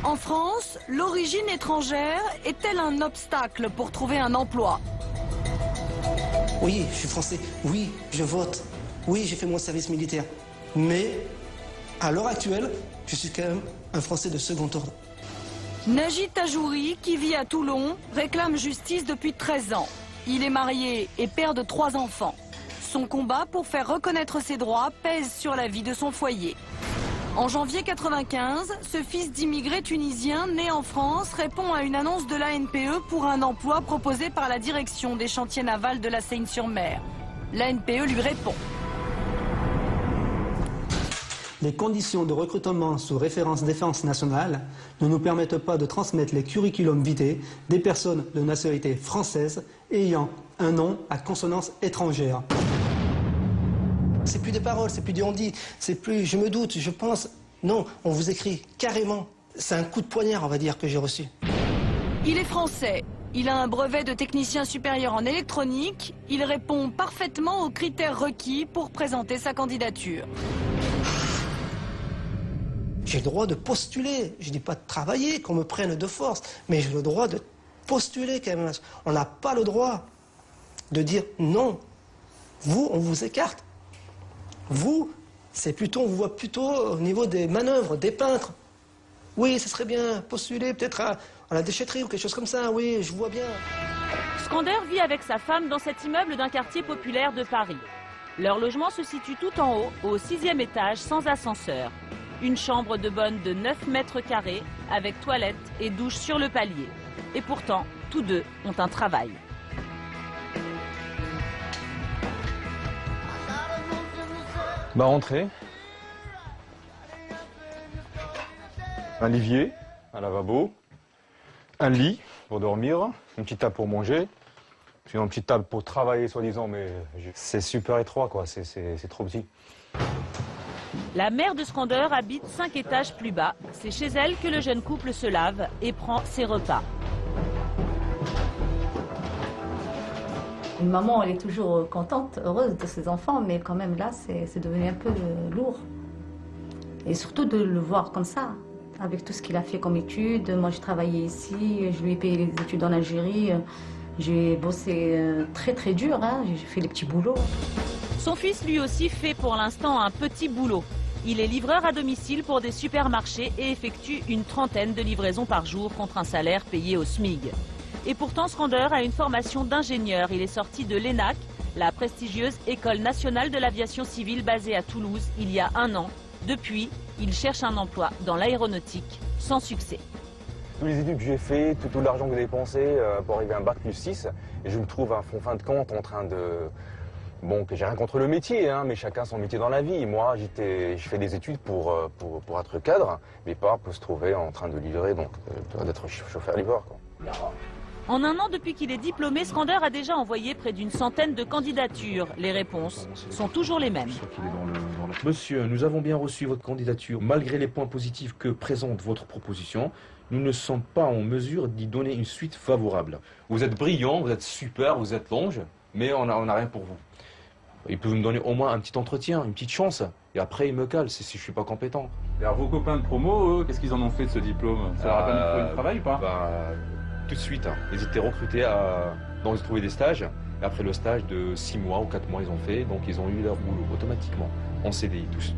En France, l'origine étrangère est-elle un obstacle pour trouver un emploi? Oui, je suis français. Oui, je vote. Oui, j'ai fait mon service militaire. Mais, à l'heure actuelle, je suis quand même un Français de second ordre. Najid Tajouri, qui vit à Toulon, réclame justice depuis 13 ans. Il est marié et père de 3 enfants. Son combat pour faire reconnaître ses droits pèse sur la vie de son foyer. En janvier 1995, ce fils d'immigrés tunisiens né en France répond à une annonce de l'ANPE pour un emploi proposé par la direction des chantiers navals de la Seine-sur-Mer. L'ANPE lui répond. Les conditions de recrutement sous référence défense nationale ne nous permettent pas de transmettre les curriculums vitae des personnes de nationalité française ayant un nom à consonance étrangère. C'est plus des paroles, c'est plus du on dit, c'est plus je me doute, je pense. Non, on vous écrit carrément. C'est un coup de poignard, on va dire, que j'ai reçu. Il est français. Il a un brevet de technicien supérieur en électronique. Il répond parfaitement aux critères requis pour présenter sa candidature. J'ai le droit de postuler. Je ne dis pas de travailler, qu'on me prenne de force, mais j'ai le droit de postuler quand même. On n'a pas le droit de dire non. Vous, on vous écarte. Vous, c'est plutôt, on vous voit plutôt au niveau des manœuvres, des peintres. Oui, ce serait bien postuler peut-être à la déchetterie ou quelque chose comme ça. Oui, je vois bien. Skander vit avec sa femme dans cet immeuble d'un quartier populaire de Paris. Leur logement se situe tout en haut, au 6e étage, sans ascenseur. Une chambre de bonne de 9 mètres carrés, avec toilette et douche sur le palier. Et pourtant, tous deux ont un travail. Entrée. Un livier, un lavabo, un lit pour dormir, une petite table pour manger, puis une petite table pour travailler soi-disant, mais c'est super étroit quoi, c'est trop petit. La mère de Skander habite 5 étages plus bas. C'est chez elle que le jeune couple se lave et prend ses repas. Une maman, elle est toujours contente, heureuse de ses enfants, mais quand même là, c'est devenu un peu lourd. Et surtout de le voir comme ça, avec tout ce qu'il a fait comme études. Moi, j'ai travaillé ici, je lui ai payé les études en Algérie. J'ai bossé très très dur, hein. J'ai fait les petits boulots. Son fils lui aussi fait pour l'instant un petit boulot. Il est livreur à domicile pour des supermarchés et effectue une 30aine de livraisons par jour contre un salaire payé au SMIG. Et pourtant, Skander a une formation d'ingénieur. Il est sorti de l'ENAC, la prestigieuse École nationale de l'aviation civile basée à Toulouse, il y a 1 an. Depuis, il cherche un emploi dans l'aéronautique, sans succès. Tous les études que j'ai fait, tout l'argent que j'ai dépensé pour arriver à un bac plus 6, et je me trouve en fin de compte en train de... Bon, que j'ai rien contre le métier, hein, mais chacun son métier dans la vie. Moi, je fais des études pour être cadre, mais pas pour se trouver en train de livrer, donc d'être chauffeur-livreur, quoi. En 1 an depuis qu'il est diplômé, Skander a déjà envoyé près d'une centaine de candidatures. Les réponses sont toujours les mêmes. Monsieur, nous avons bien reçu votre candidature. Malgré les points positifs que présente votre proposition, nous ne sommes pas en mesure d'y donner une suite favorable. Vous êtes brillant, vous êtes super, vous êtes longe, mais on n'a rien pour vous. Il peut me donner au moins un petit entretien, une petite chance. Et après, il me cale si je suis pas compétent. Et alors, vos copains de promo, eux, qu'est-ce qu'ils en ont fait de ce diplôme? Ça leur a permis de trouver du travail ou pas? Tout de suite. Hein. Ils étaient recrutés donc ils ont trouvé des stages. Et après le stage de 6 mois ou 4 mois, ils ont fait. Donc, ils ont eu leur boulot automatiquement. En CDI tous.